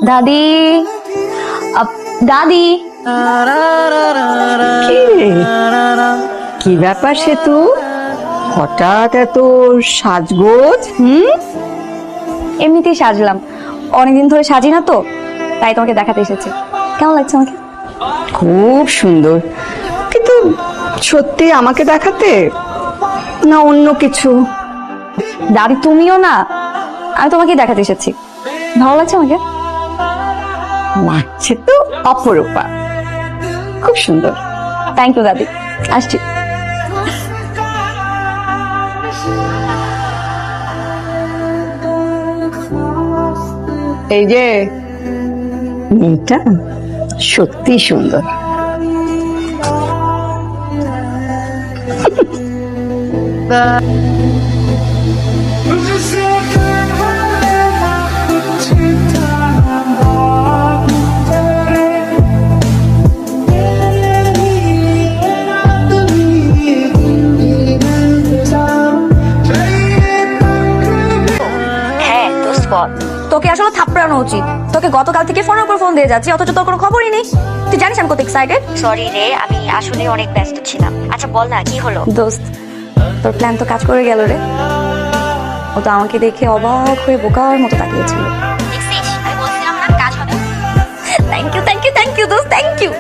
দাদি, দাদি। কি ব্যাপার সেতু, হঠাৎ এত সাজগোজ? এমনিতেই সাজলাম, অনেকদিন ধরে সাজি না তো, তাই তোমাকে দেখাতে এসেছি। কেমন লাগছে আমাকে? খুব সুন্দর, কিন্তু সত্যি আমাকে দেখাতে না অন্য কিছু? দাদি তুমিও না, আমি তোমাকে দেখাতে এসেছি। ভালো লাগছে আমাকে? লাগছে তো অপরূপা, খুব সুন্দর। থ্যাংক ইউ দাদি, আসছি। এই যে মেয়েটা সত্যি সুন্দর। হ্যাঁ দোস্ত বল, তোকে আসলে থাপড়ানো উচিত। তোকে গতকাল থেকে ফোনের উপর ফোন দিয়ে যাচ্ছি, অথচ তোর কোনো খবরই নেই। তুই জানিস আমি কত এক্সাইটেড। সরি রে, আমি আসলে অনেক ব্যস্ত ছিলাম। আচ্ছা বল না, কি হলো? দোস্ত, তোর প্ল্যান তো কাজ করে গেল রে। ও তো আমাকে দেখে অবাক হয়ে বোকার মতো তাকিয়েছিল। দেখছিস, আমি বলছিলাম না কাজ হবে। Thank you, thank you, thank you দোস্ত, থ্যাংক ইউ।